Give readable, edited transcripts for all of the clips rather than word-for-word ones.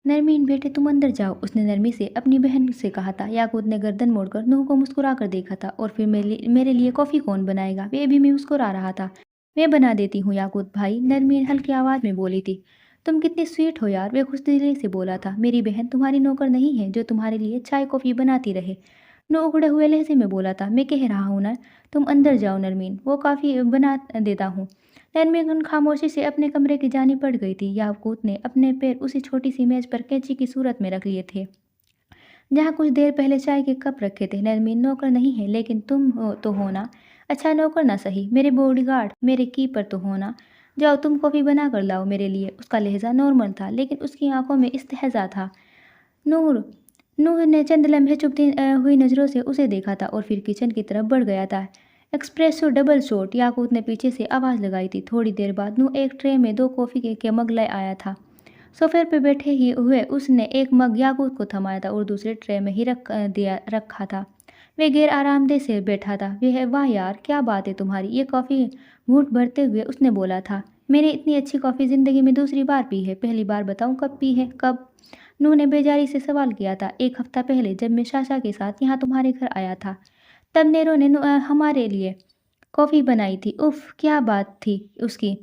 नरमीन बेटे तुम अंदर जाओ, उसने नरमी से अपनी बहन से कहा था। याकूत ने गर्दन मोड़कर नूह को मुस्कुरा कर देखा था। और फिर मेरे लिए कॉफ़ी कौन बनाएगा? वे भी मैं मुस्कुरा रहा था। मैं बना देती हूँ याकूत भाई, नरमीन हल्की आवाज़ में बोली थी। तुम कितनी स्वीट हो यार, वे खुशदिली से बोला था। मेरी बहन तुम्हारी नौकर नहीं है जो तुम्हारे लिए चाय कॉफ़ी बनाती रहे। नूह उखड़े हुए लहजे में बोला था। मैं कह रहा हूँ ना, तुम अंदर जाओ नरमीन, वो कॉफ़ी बना देता हूँ। नरमीन खामोशी से अपने कमरे की जानिब बढ़ गई थी। याकूत ने अपने पैर उसी छोटी सी मेज पर कैंची की सूरत में रख लिए थे जहाँ कुछ देर पहले चाय के कप रखे थे। नरमीन नौकर नहीं है, लेकिन तुम हो तो होना। अच्छा नौकर ना सही, मेरे बॉडीगार्ड, मेरे कीपर तो होना। जाओ तुम कॉफ़ी बना कर लाओ मेरे लिए। उसका लहजा नॉर्मल था, लेकिन उसकी आंखों में इस्तेहज़ा था। नूर नूह ने चंद लम्हे चुभती हुई नज़रों से उसे देखा था और फिर किचन की तरफ बढ़ गया था। एक्सप्रेसो डबल शॉट, याकूत ने पीछे से आवाज़ लगाई थी। थोड़ी देर बाद नूह एक ट्रे में 2 कॉफ़ी के मग ले आया था। सोफे पर बैठे ही हुए उसने एक मग याकूत को थमाया था और दूसरे ट्रे में ही रखा था। वे गैर आरामदेह से बैठा था। वह वाह यार क्या बात है तुम्हारी, ये कॉफ़ी। घूंट भरते हुए उसने बोला था। मैंने इतनी अच्छी कॉफ़ी ज़िंदगी में दूसरी बार पी है। पहली बार बताऊं कब पी है? कब? नूह ने बेजारी से सवाल किया था। 1 हफ्ता पहले, जब मैं शाशा के साथ यहाँ तुम्हारे घर आया था। तब नेरो ने हमारे लिए कॉफ़ी बनाई थी। उफ़ क्या बात थी उसकी।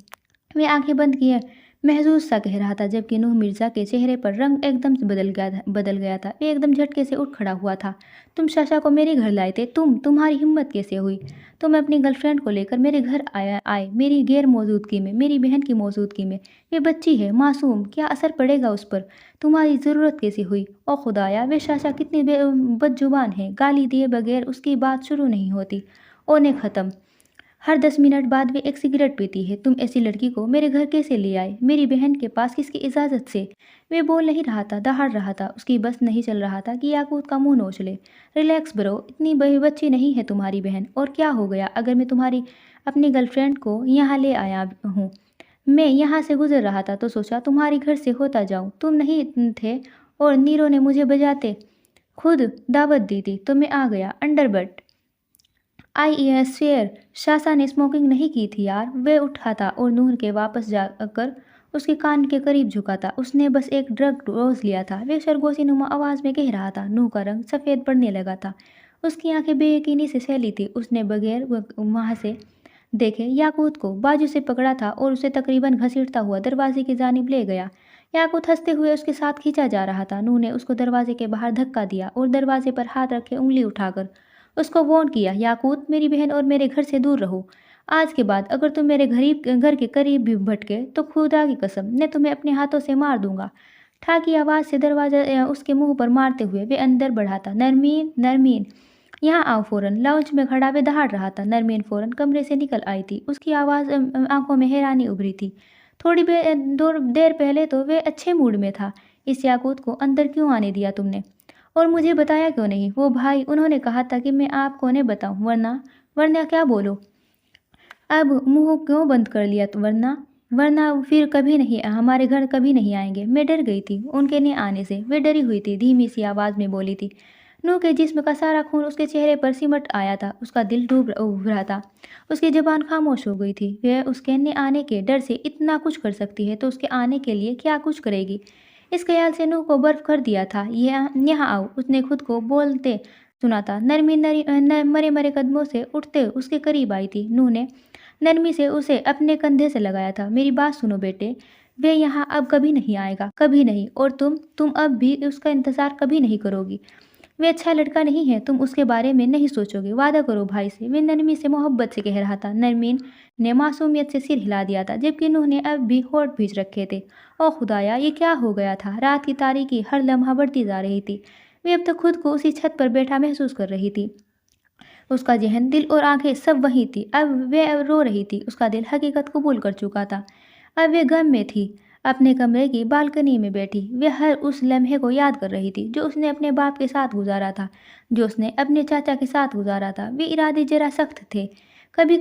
वे आंखें बंद किए महजूज सा कह रहा था, जबकि नूह मिर्ज़ा के चेहरे पर रंग एकदम से बदल गया था। वे एकदम झटके से उठ खड़ा हुआ था। तुम शाशा को मेरे घर लाए थे? तुम्हारी हिम्मत कैसे हुई? तुम अपनी गर्लफ्रेंड को लेकर मेरे घर आए मेरी गैर मौजूदगी में, मेरी बहन की मौजूदगी में। वे बच्ची है, मासूम, क्या असर पड़ेगा उस पर? तुम्हारी ज़रूरत कैसे हुई? ओ खुदाया, वे शाशा कितनी बदजुबान है, गाली दिए बगैर उसकी बात शुरू नहीं होती। ओने ख़त्म। हर 10 मिनट बाद वे एक सिगरेट पीती है। तुम ऐसी लड़की को मेरे घर कैसे ले आए? मेरी बहन के पास किसकी इजाज़त से? वे बोल नहीं रहा था, दहाड़ रहा था। उसकी बस नहीं चल रहा था कि याकूत का मुंह नोच ले। रिलैक्स ब्रो, इतनी बड़ी बच्ची नहीं है तुम्हारी बहन। और क्या हो गया अगर मैं तुम्हारी अपनी गर्लफ्रेंड को यहाँ ले आया हूँ? मैं यहाँ से गुजर रहा था तो सोचा तुम्हारे घर से होता जाऊँ। तुम नहीं थे और नीरो ने मुझे बजाते खुद दावत दी थी तो मैं आ गया। अंडरबट आई स्वेयर, शासा ने स्मोकिंग नहीं की थी यार। वे उठा था और नूर के वापस जाकर उसके कान के करीब झुका था। उसने बस एक ड्रग डोज लिया था, वे सरगोशी नुमा आवाज़ में कह रहा था। नूह का रंग सफ़ेद पड़ने लगा था। उसकी आंखें बेयकीनी से सैली थी। उसने बगैर वहाँ से देखे याकूत को बाजू से पकड़ा था और उसे तकरीबन घसीटता हुआ दरवाजे की जानिब ले गया। याकूत हंसते हुए उसके साथ खींचा जा रहा था। नूह ने उसको दरवाजे के बाहर धक्का दिया और दरवाजे पर हाथ रखे उंगली उठाकर उसको वार्न किया। याकूत, मेरी बहन और मेरे घर से दूर रहो। आज के बाद अगर तुम मेरे घर के करीब भी भटके तो खुदा की कसम मैं तुम्हें अपने हाथों से मार दूंगा। ठाकी आवाज़ से दरवाजा उसके मुंह पर मारते हुए वे अंदर बढ़ा था। नरमीन, नरमीन, यहाँ आओ फ़ौरन। लाउंज में खड़ा वे दहाड़ रहा था। नरमीन फ़ौरन कमरे से निकल आई थी। उसकी आवाज़ आंखों में हैरानी उभरी थी। थोड़ी देर पहले तो वे अच्छे मूड में था। इस याकूत को अंदर क्यों आने दिया तुमने? और मुझे बताया क्यों नहीं? वो भाई, उन्होंने कहा था कि मैं आपको नहीं बताऊं, वरना वरना क्या बोलो? अब मुंह क्यों बंद कर लिया? तो वरना वरना फिर कभी नहीं, हमारे घर कभी नहीं आएंगे। मैं डर गई थी उनके नहीं आने से। वे डरी हुई थी, धीमी सी आवाज़ में बोली थी। नूह के जिस्म का सारा खून उसके चेहरे पर सिमट आया था। उसका दिल डूब उभ रहा था। उसकी ज़ुबान खामोश हो गई थी। वह उसके न आने के डर से इतना कुछ कर सकती है तो उसके आने के लिए क्या कुछ करेगी? इस ख्याल से नूह को बर्फ कर दिया था। यहाँ आओ, उसने खुद को बोलते सुना था। नरमी मरे मरे कदमों से उठते उसके करीब आई थी। नूह ने नरमी से उसे अपने कंधे से लगाया था। मेरी बात सुनो बेटे, वे यहाँ अब कभी नहीं आएगा, कभी नहीं। और तुम अब भी उसका इंतज़ार कभी नहीं करोगी। वे अच्छा लड़का नहीं है, तुम उसके बारे में नहीं सोचोगे। वादा करो भाई से। वे नरमी से मोहब्बत से कह रहा था। नरमीन ने मासूमियत से सिर हिला दिया था, जबकि नूह ने अब भी होठ भींच रखे थे। ओ खुदाया, ये क्या हो गया था? रात की तारीकी हर लम्हा बढ़ती जा रही थी। वे अब तक खुद को उसी छत पर बैठा महसूस कर रही थी। उसका जहन, दिल और आंखें सब वहीं थी। अब रो रही थी। उसका दिल हकीकत कबूल कर चुका था। अब वे गम में थी। अपने कमरे की बालकनी में बैठी वे हर उस लम्हे को याद कर रही थी जो उसने अपने बाप के साथ गुजारा था, जो उसने अपने चाचा के साथ गुजारा था। वे इरादे जरा सख्त थे, कभी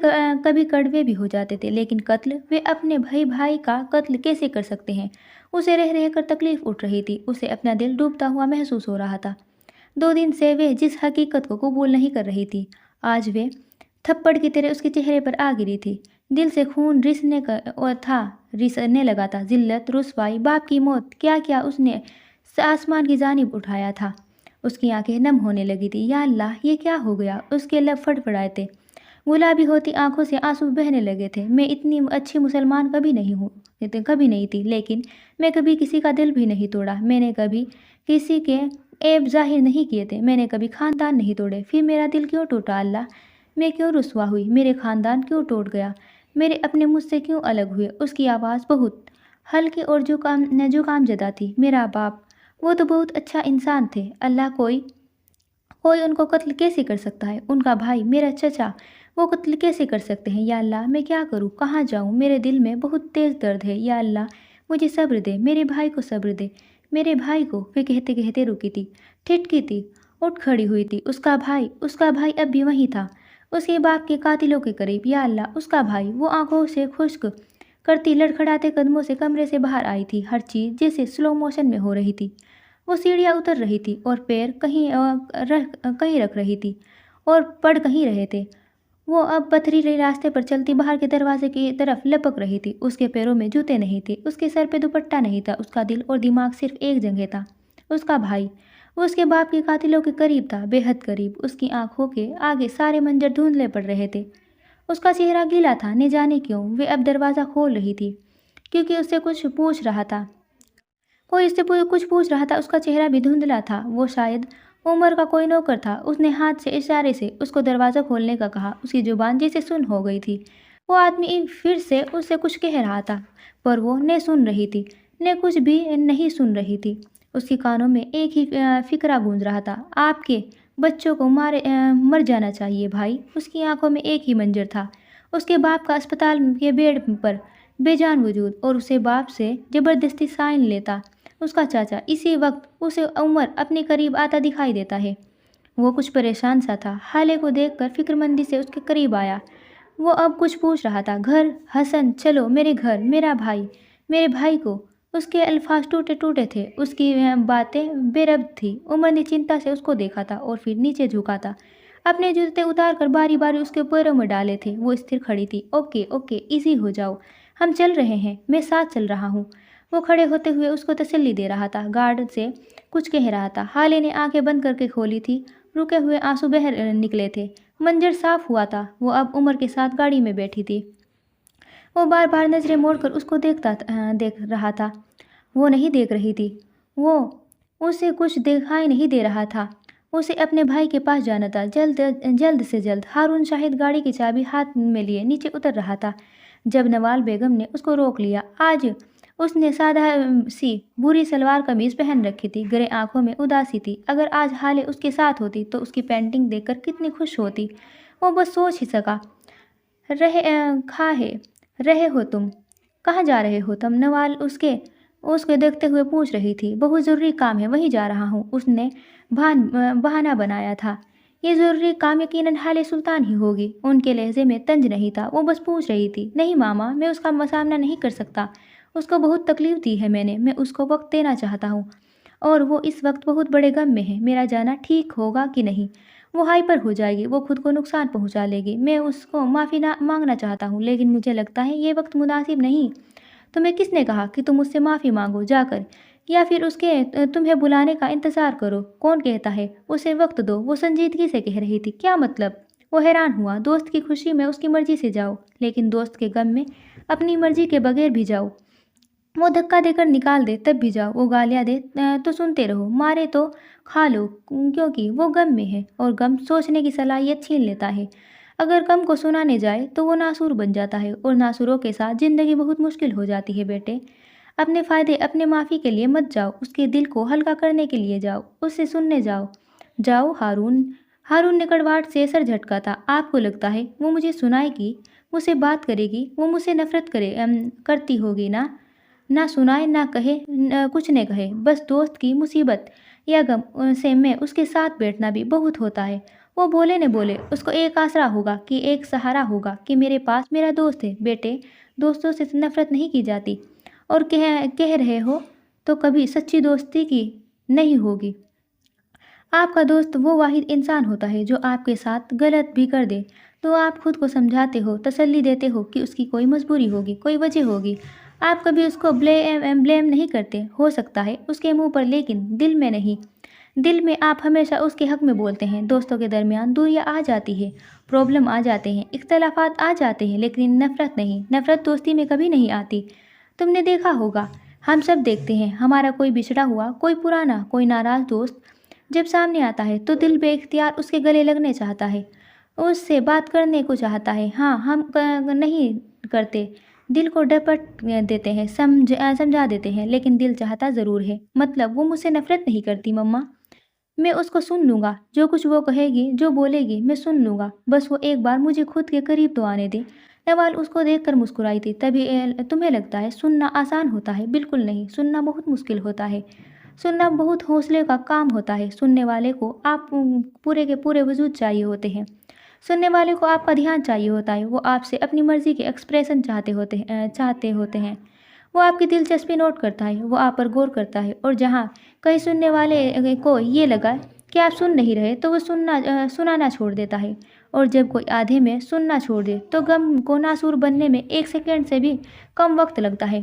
कड़वे भी हो जाते थे, लेकिन कत्ल, वे अपने भाई भाई का कत्ल कैसे कर सकते हैं? उसे रह रह कर तकलीफ उठ रही थी। उसे अपना दिल डूबता हुआ महसूस हो रहा था। 2 दिन से वे जिस हकीकत को कबूल नहीं कर रही थी, आज वे थप्पड़ की तरह उसके चेहरे पर आ गिरी थी। दिल से खून रिसने लगा था। जिल्लत, रुसवाई, बाप की मौत, क्या क्या उसने आसमान की जानिब उठाया था। उसकी आंखें नम होने लगी थी। या अल्लाह, ये क्या हो गया? उसके लब फड़फड़ाए थे। गुलाबी होती आंखों से आंसू बहने लगे थे। मैं इतनी अच्छी मुसलमान कभी नहीं थी, लेकिन मैं कभी किसी का दिल भी नहीं तोड़ा। मैंने कभी किसी के ऐब ज़ाहिर नहीं किए थे। मैंने कभी ख़ानदान नहीं तोड़े। फिर मेरा दिल क्यों टूटा अल्लाह? मैं क्यों रुसवा हुई? मेरे ख़ानदान क्यों टूट गया? मेरे अपने मुझसे क्यों अलग हुए? उसकी आवाज़ बहुत हल्की और जुकामज़दा थी। मेरा बाप, वो तो बहुत अच्छा इंसान थे। अल्लाह, कोई कोई उनको कत्ल कैसे कर सकता है? उनका भाई, मेरा चचा, वो कत्ल कैसे कर सकते हैं? या अल्लाह, मैं क्या करूँ? कहाँ जाऊँ? मेरे दिल में बहुत तेज़ दर्द है। या अल्लाह, मुझे सब्र दे। मेरे भाई को सब्र दे। मेरे भाई को। वे कहते कहते रुकी थी, ठिठकी थी, उठ खड़ी हुई थी। उसका भाई अब भी वहीं था, उसके बाप के कातिलों के करीब। या अल्लाह, उसका भाई। वो आंखों से खुश्क करती लड़खड़ाते कदमों से कमरे से बाहर आई थी। हर चीज़ जैसे स्लो मोशन में हो रही थी। वो सीढ़ियाँ उतर रही थी और पैर कहीं रख रही थी और पड़ कहीं रहे थे। वो अब पथरीले रास्ते पर चलती बाहर के दरवाजे की तरफ लपक रही थी। उसके पैरों में जूते नहीं थे, उसके सर पे दुपट्टा नहीं था। उसका दिल और दिमाग सिर्फ एक जगह था, उसका भाई। वो उसके बाप के कातिलों के करीब था, बेहद करीब। उसकी आंखों के आगे सारे मंजर धुंधले पड़ रहे थे। उसका चेहरा गीला था, न जाने क्यों। वे अब दरवाज़ा खोल रही थी, क्योंकि उससे कुछ पूछ रहा था। कोई इससे कुछ पूछ रहा था। उसका चेहरा भी धुंधला था। वो शायद उमर का कोई नौकर था। उसने हाथ से इशारे से उसको दरवाज़ा खोलने का कहा। उसकी जुबान जैसे सुन्न हो गई थी। वो आदमी फिर से उससे कुछ कह रहा था, पर वो न सुन रही थी, न कुछ भी नहीं सुन रही थी। उसके कानों में एक ही फिक्रा गूंज रहा था, आपके बच्चों को मर जाना चाहिए भाई। उसकी आंखों में एक ही मंजर था, उसके बाप का अस्पताल के बेड पर बेजान वजूद, और उसे बाप से ज़बरदस्ती साइन लेता उसका चाचा। इसी वक्त उसे उमर अपने करीब आता दिखाई देता है। वो कुछ परेशान सा था। हाले को देखकर फिक्रमंदी से उसके करीब आया। वो अब कुछ पूछ रहा था। घर, हसन, चलो मेरे घर, मेरे भाई को। उसके अल्फाज टूटे टूटे थे, उसकी बातें बेरब थी। उमर ने चिंता से उसको देखा था और फिर नीचे झुका था। अपने जूते उतार कर बारी बारी उसके पैरों में डाले थे। वो स्थिर खड़ी थी। ओके ओके, इजी हो जाओ, हम चल रहे हैं, मैं साथ चल रहा हूँ। वो खड़े होते हुए उसको तसल्ली दे रहा था, गार्ड से कुछ कह रहा था। हाले ने आंखें बंद करके खोली थी। रुके हुए आंसू बह निकले थे। मंजर साफ हुआ था। वो अब उमर के साथ गाड़ी में बैठी थी। वो बार बार नजरें मोड़कर उसको देख रहा था। वो नहीं देख रही थी। वो उसे कुछ दिखाई नहीं दे रहा था। उसे अपने भाई के पास जाना था, जल्द जल्द से जल्द। हारून शाहिद गाड़ी की चाबी हाथ में लिए नीचे उतर रहा था, जब नवाल बेगम ने उसको रोक लिया। आज उसने सादा सी बुरी सलवार कमीज पहन रखी थी, गहरे आंखों में उदासी थी। अगर आज हाले उसके साथ होती तो उसकी पेंटिंग देखकर कितनी खुश होती। वो बस सोच ही सका। रहे हो तुम? कहाँ जा रहे हो तुम? नवाल उसके उसके देखते हुए पूछ रही थी। बहुत ज़रूरी काम है, वहीं जा रहा हूँ, उसने बहाना बनाया था। ये ज़रूरी काम यकीनन हाले सुल्तान ही होगी। उनके लहजे में तंज नहीं था। वो बस पूछ रही थी। नहीं मामा, मैं उसका सामना नहीं कर सकता। उसको बहुत तकलीफ दी है मैंने। मैं उसको वक्त देना चाहता हूँ, और वो इस वक्त बहुत बड़े गम में है। मेरा जाना ठीक होगा कि नहीं? वो हाइपर हो जाएगी, वो खुद को नुकसान पहुँचा लेगी। मैं उसको माफ़ी ना मांगना चाहता हूँ, लेकिन मुझे लगता है ये वक्त मुनासिब नहीं। तुम्हें किसने कहा कि तुम उससे माफ़ी मांगो जाकर, या फिर उसके तुम्हें बुलाने का इंतज़ार करो? कौन कहता है? उसे वक्त दो, वो संजीदगी से कह रही थी। क्या मतलब? वो हैरान हुआ। दोस्त की खुशी में उसकी मर्जी से जाओ, लेकिन दोस्त के गम में अपनी मर्जी के बगैर भी जाओ। वो धक्का देकर निकाल दे तब भी जाओ, वो गालियाँ दे तो सुनते रहो, मारे तो खा लो, क्योंकि वो गम में है और गम सोचने की सलाहियत छीन लेता है। अगर गम को सुनाने जाए तो वो नासूर बन जाता है, और नासूरों के साथ ज़िंदगी बहुत मुश्किल हो जाती है। बेटे, अपने फ़ायदे, अपने माफ़ी के लिए मत जाओ, उसके दिल को हल्का करने के लिए जाओ, उससे सुनने जाओ। जाओ हारून। हारून ने कड़वाहट से सर झटका था। आपको लगता है वो मुझे सुनाएगी, मुझसे बात करेगी? वो मुझसे नफरत करती होगी ना? ना सुनाए ना कहे, कुछ न कहे, बस दोस्त की मुसीबत या गम से में उसके साथ बैठना भी बहुत होता है। वो बोले न बोले, उसको एक आसरा होगा, कि एक सहारा होगा कि मेरे पास मेरा दोस्त है। बेटे, दोस्तों से नफरत नहीं की जाती, और कह रहे हो तो कभी सच्ची दोस्ती की नहीं होगी। आपका दोस्त वो वाहिद इंसान होता है जो आपके साथ गलत भी कर दे तो आप खुद को समझाते हो, तसल्ली देते हो कि उसकी कोई मजबूरी होगी, कोई वजह होगी। آپ کبھی اس کو بلیم نہیں کرتے، ہو سکتا ہے اس کے منہ پر لیکن دل میں نہیں۔ دل میں آپ ہمیشہ اس کے حق میں بولتے ہیں۔ دوستوں کے درمیان دوریاں آ جاتی ہے، پرابلم آ جاتے ہیں، اختلافات آ جاتے ہیں، لیکن نفرت نہیں۔ نفرت دوستی میں کبھی نہیں آتی۔ تم نے دیکھا ہوگا، ہم سب دیکھتے ہیں، ہمارا کوئی بچھڑا ہوا، کوئی پرانا، کوئی ناراض دوست جب سامنے آتا ہے تو دل بے اختیار اس کے گلے لگنے چاہتا ہے، اس سے بات کرنے کو چاہتا ہے۔ ہاں، ہم نہیں کرتے، دل کو ڈپٹ دیتے ہیں، سمجھا دیتے ہیں، لیکن دل چاہتا ضرور ہے۔ مطلب وہ مجھ سے نفرت نہیں کرتی مما، میں اس کو سن لوں گا، جو کچھ وہ کہے گی، جو بولے گی میں سن لوں گا، بس وہ ایک بار مجھے خود کے قریب تو آنے دے۔ نوال اس کو دیکھ کر مسکرائی تھی۔ تبھی تمہیں لگتا ہے سننا آسان ہوتا ہے؟ بالکل نہیں، سننا بہت مشکل ہوتا ہے۔ سننا بہت حوصلے کا کام ہوتا ہے۔ سننے والے کو آپ پورے کے پورے وجود چاہیے ہوتے ہیں۔ سننے والے کو آپ کا دھیان چاہیے ہوتا ہے۔ وہ آپ سے اپنی مرضی کے ایکسپریشن چاہتے ہوتے ہیں۔ وہ آپ کی دلچسپی نوٹ کرتا ہے، وہ آپ پر غور کرتا ہے، اور جہاں کہیں سننے والے کو یہ لگا کہ آپ سن نہیں رہے تو وہ سنانا چھوڑ دیتا ہے، اور جب کوئی آدھے میں سننا چھوڑ دے تو غم کو ناسور بننے میں 1 سیکنڈ سے بھی کم وقت لگتا ہے۔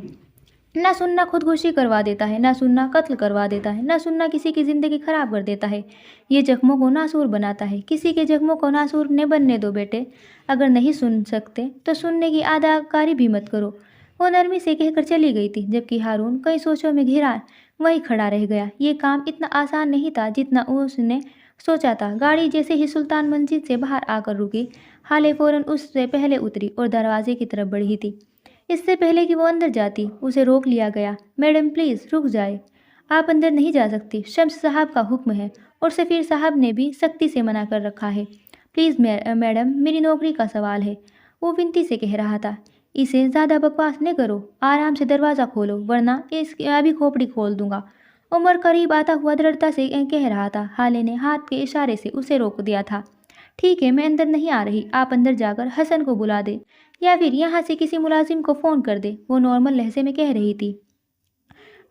نہ سننا خودکشی کروا دیتا ہے، نہ سننا قتل کروا دیتا ہے، نہ سننا کسی کی زندگی خراب کر دیتا ہے، یہ زخموں کو ناسور بناتا ہے۔ کسی کے زخموں کو ناسور نہ بننے دو بیٹے، اگر نہیں سن سکتے تو سننے کی اداکاری بھی مت کرو۔ وہ نرمی سے کہہ کر چلی گئی تھی، جبکہ ہارون کئی سوچوں میں گھرا وہیں کھڑا رہ گیا۔ یہ کام اتنا آسان نہیں تھا جتنا اس نے سوچا تھا۔ گاڑی جیسے ہی سلطان مسجد سے باہر آ کر رکی، ہالے فوراً اس سے پہلے اتری اور دروازے کی طرف بڑھی تھی۔ اس سے پہلے کہ وہ اندر جاتی، اسے روک لیا گیا۔ میڈم پلیز رک جائے، آپ اندر نہیں جا سکتی، شمس صاحب کا حکم ہے، اور سفیر صاحب نے بھی سختی سے منع کر رکھا ہے۔ پلیز میڈم، میری نوکری کا سوال ہے، وہ ونتی سے کہہ رہا تھا۔ اسے زیادہ بکواس نہ کرو، آرام سے دروازہ کھولو ورنہ اس کی ابھی کھوپڑی کھول دوں گا، عمر قریب آتا ہوا دृڑھتا سے کہہ رہا تھا۔ ہالے نے ہاتھ کے اشارے سے اسے روک دیا تھا۔ ٹھیک ہے، میں اندر نہیں آ رہی، آپ اندر جا کر حسن کو بلا دے، یا پھر یہاں سے کسی ملازم کو فون کر دے، وہ نارمل لہجے میں کہہ رہی تھی۔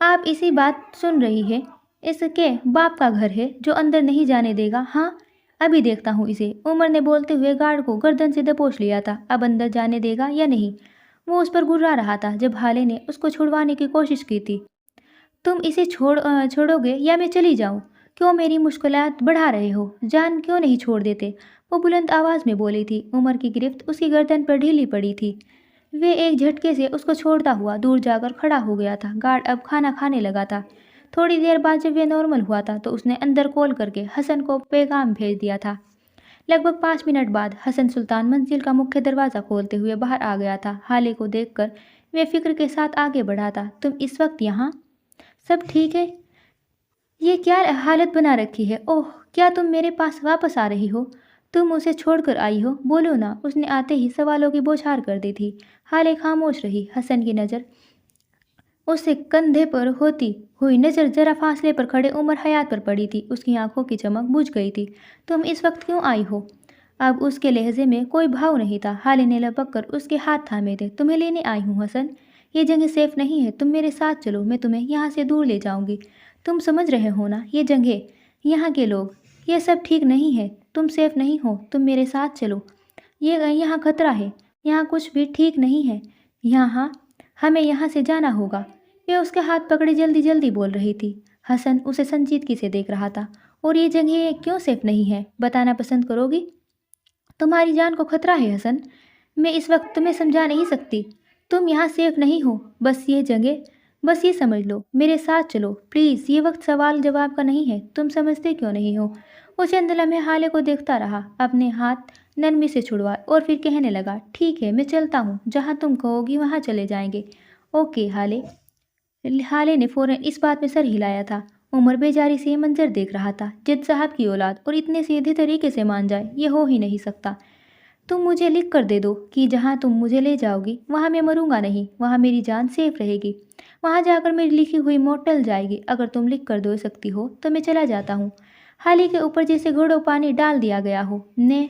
آپ اسی بات سن رہی ہے، اس کے باپ کا گھر ہے جو اندر نہیں جانے دے گا۔ ہاں، ابھی دیکھتا ہوں اسے، عمر نے بولتے ہوئے گارڈ کو گردن سے دبوچ لیا تھا۔ اب اندر جانے دے گا یا نہیں؟ وہ اس پر گرا رہا تھا جب ہالے نے اس کو چھڑوانے کی کوشش کی تھی۔ تم اسے چھوڑو گے یا میں چلی جاؤں؟ کیوں میری مشکلات بڑھا رہے ہو؟ جان کیوں نہیں چھوڑ دیتے؟ وہ بلند آواز میں بولی تھی۔ عمر کی گرفت اس کی گردن پر ڈھیلی پڑی تھی۔ وہ ایک جھٹکے سے اس کو چھوڑتا ہوا دور جا کر کھڑا ہو گیا تھا۔ گارڈ اب کھانا کھانے لگا تھا۔ تھوڑی دیر بعد جب وہ نارمل ہوا تھا تو اس نے اندر کال کر کے حسن کو پیغام بھیج دیا تھا۔ لگ بھگ 5 منٹ بعد حسن سلطان منزل کا مکھیہ دروازہ کھولتے ہوئے باہر آ گیا تھا۔ ہالے کو دیکھ کر وہ فکر کے ساتھ آگے بڑھا تھا۔ تم اس وقت یہاں؟ سب ٹھیک ہے؟ یہ کیا حالت بنا رکھی ہے؟ اوہ، کیا تم میرے پاس واپس آ رہی ہو؟ تم اسے چھوڑ کر آئی ہو؟ بولو نا، اس نے آتے ہی سوالوں کی بوچھار کر دی تھی۔ ہالے خاموش رہی۔ حسن کی نظر اس سے کندھے پر ہوتی ہوئی نظر ذرا فاصلے پر کھڑے عمر حیات پر پڑی تھی۔ اس کی آنکھوں کی چمک بجھ گئی تھی۔ تم اس وقت کیوں آئی ہو؟ اب اس کے لہجے میں کوئی بھاؤ نہیں تھا۔ ہالے نے لپک کر اس کے ہاتھ تھامے تھے۔ تمہیں لینے آئی ہوں حسن، یہ جگہ سیف نہیں ہے، تم میرے ساتھ چلو، میں تمہیں یہاں سے دور لے جاؤں گی۔ تم سمجھ رہے ہو نا، یہ جگہ، یہاں کے لوگ، یہ سب ٹھیک نہیں ہے، تم سیف نہیں ہو، تم میرے ساتھ چلو، یہاں خطرہ ہے، یہاں کچھ بھی ٹھیک نہیں ہے، یہاں ہمیں یہاں سے جانا ہوگا۔ وہ اس کے ہاتھ پکڑے جلدی جلدی بول رہی تھی۔ حسن اسے سنجیدگی سے دیکھ رہا تھا۔ اور یہ جگہ کیوں سیف نہیں ہے، بتانا پسند کرو گی؟ تمہاری جان کو خطرہ ہے حسن، میں اس وقت تمہیں سمجھا نہیں سکتی، تم یہاں سیف نہیں ہو، بس یہ جگہ، بس یہ سمجھ لو، میرے ساتھ چلو پلیز، یہ وقت سوال جواب کا نہیں ہے، تم سمجھتے کیوں نہیں ہو؟ وہ چند لمحے ہالے کو دیکھتا رہا، اپنے ہاتھ نرمی سے چھڑوائے، اور پھر کہنے لگا، ٹھیک ہے، میں چلتا ہوں، جہاں تم کہو گی وہاں چلے جائیں گے۔ اوکے ہالے۔ ہالے نے فوراً اس بات میں سر ہلایا تھا۔ عمر بیزاری سے یہ منظر دیکھ رہا تھا۔ جج صاحب کی اولاد اور اتنے سیدھے طریقے سے مان جائے، یہ ہو ہی نہیں سکتا۔ تم مجھے لکھ کر دے دو کہ جہاں تم مجھے لے جاؤ گی وہاں میں مروں گا نہیں، وہاں میری جان سیف رہے گی، وہاں جا کر میری لکھی ہوئی موت ٹل جائے گی۔ اگر تم لکھ کر دے سکتی ہو تو میں چلا جاتا ہوں۔ ہالے کے اوپر جیسے گھڑوں پانی ڈال دیا گیا ہو۔ نے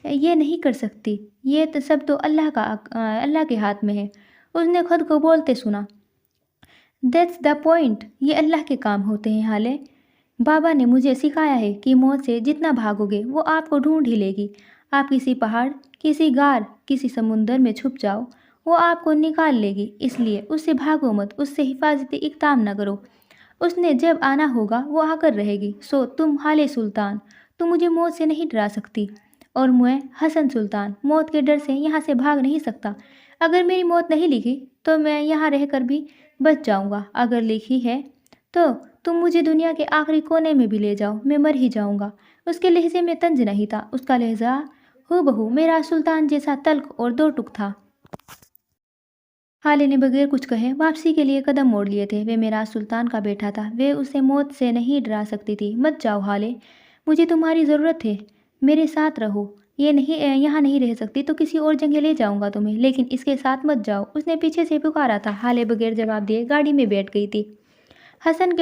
یہ نہیں کر سکتی، یہ سب تو اللہ کے ہاتھ میں ہے، اس نے خود کو بولتے سنا۔ دیٹس دا پوائنٹ، یہ اللہ کے کام ہوتے ہیں ہالے۔ بابا نے مجھے سکھایا ہے کہ موت سے جتنا بھاگو گے وہ آپ کو ڈھونڈ ہی لے گی۔ آپ کسی پہاڑ، کسی غار، کسی سمندر میں چھپ جاؤ وہ آپ کو نکال لے گی، اس لیے اس سے بھاگو مت، اس سے حفاظتی اقدام نہ کرو۔ اس نے جب آنا ہوگا وہ آ کر رہے گی۔ سو تم حال سلطان، تم مجھے موت سے نہیں ڈرا سکتی، اور میں حسن سلطان موت کے ڈر سے یہاں سے بھاگ نہیں سکتا۔ اگر میری موت نہیں لکھی تو میں یہاں رہ کر بھی بچ جاؤں گا، اگر لکھی ہے تو تم مجھے دنیا کے آخری کونے میں بھی لے جاؤ، میں مر ہی جاؤں گا۔ اس کے لہجے میں طنز نہیں تھا، اس کا لہجہ ہو بہو میرا سلطان جیسا تلخ اور دو ٹک تھا۔ خالے نے بغیر کچھ کہے واپسی کے لیے قدم موڑ لیے تھے۔ وہ میرا سلطان کا بیٹا تھا، وہ اسے موت سے نہیں ڈرا سکتی تھی۔ مت جاؤ خالے، مجھے تمہاری ضرورت ہے، میرے ساتھ رہو۔ یہاں نہیں رہ سکتی تو کسی اور جگہ لے جاؤں گا تمہیں، لیکن اس کے ساتھ مت جاؤ، اس نے پیچھے سے پکارا تھا۔ خالے بغیر جواب دیے گاڑی میں بیٹھ گئی تھی۔ حسن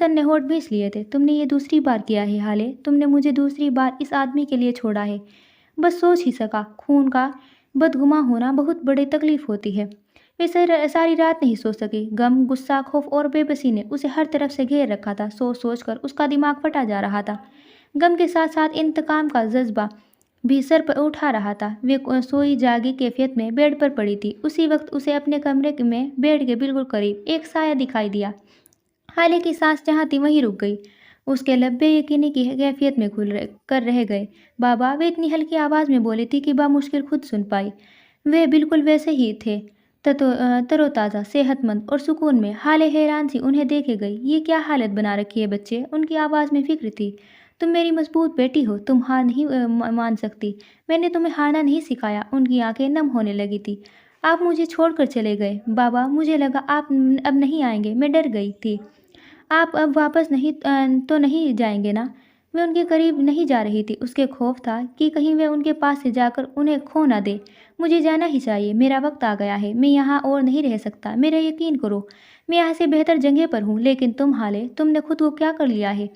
نے ہونٹ بھینچ لیے تھے۔ تم نے یہ دوسری بار کیا ہے خالے، تم نے مجھے دوسری بار اس آدمی کے لیے چھوڑا ہے۔ بس سوچ ہی سکا، خون کا بدگماں ہونا بہت بڑی تکلیف ہوتی ہے۔ وہ ساری رات نہیں سو سکی۔ غم، غصہ، خوف اور بے بسی نے اسے ہر طرف سے گھیر رکھا تھا۔ سوچ کر اس کا دماغ پھٹا جا رہا تھا۔ غم کے ساتھ ساتھ انتقام کا جذبہ بھی سر پر اٹھا رہا تھا۔ وہ سوئی جاگی کیفیت میں بیڈ پر پڑی تھی۔ اسی وقت اسے اپنے کمرے میں بیڈ کے بالکل قریب ایک سایہ دکھائی دیا۔ خالے کی سانس جہاں تھی وہیں رک گئی۔ اس کے لب بے یقینی کی کیفیت میں کھل کر رہ گئے۔ بابا، وہ اتنی ہلکی آواز میں بولی تھی کہ بامشکل خود سن پائی۔ وہ بالکل ویسے ہی تھے، تر و تازہ، صحت مند اور سکون میں۔ خالے حیران سی انہیں دیکھے گئی۔ یہ کیا حالت بنا رکھی ہے بچے؟ ان کی آواز میں فکر تھی۔ تم میری مضبوط بیٹی ہو، تم ہار نہیں مان سکتی، میں نے تمہیں ہارنا نہیں سکھایا۔ ان کی آنکھیں نم ہونے لگی تھی۔ آپ مجھے چھوڑ کر چلے گئے بابا، مجھے لگا آپ اب نہیں آئیں گے، میں ڈر گئی تھی۔ آپ اب واپس تو نہیں جائیں گے نا؟ میں ان کے قریب نہیں جا رہی تھی، اس کے خوف تھا کہ کہیں میں ان کے پاس سے جا کر انہیں کھو نہ دے۔ مجھے جانا ہی چاہیے، میرا وقت آ گیا ہے، میں یہاں اور نہیں رہ سکتا، میرا یقین کرو، میں یہاں سے بہتر جگہ پر ہوں۔ لیکن تم خالے، تم نے خود کو کیا کر لیا ہے؟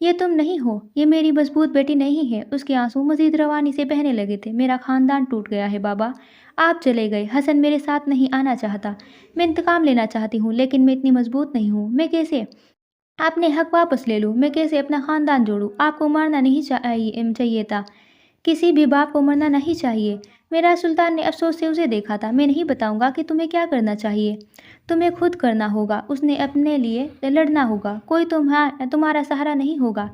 یہ تم نہیں ہو، یہ میری مضبوط بیٹی نہیں ہے۔ اس کے آنسو مزید روانی سے بہنے لگے تھے۔ میرا خاندان ٹوٹ گیا ہے بابا، آپ چلے گئے، حسن میرے ساتھ نہیں آنا چاہتا، میں انتقام لینا چاہتی ہوں، لیکن میں اتنی مضبوط نہیں ہوں۔ میں کیسے اپنے حق واپس لے لوں؟ میں کیسے اپنا خاندان جوڑوں؟ آپ کو مرنا نہیں چاہیے تھا، کسی بھی باپ کو مرنا نہیں چاہیے۔ میرا سلطان نے افسوس سے اسے دیکھا تھا۔ میں نہیں بتاؤں گا کہ تمہیں کیا کرنا چاہیے، تمہیں خود کرنا ہوگا، اس نے اپنے لیے لڑنا ہوگا، کوئی تمہارا سہارا نہیں ہوگا۔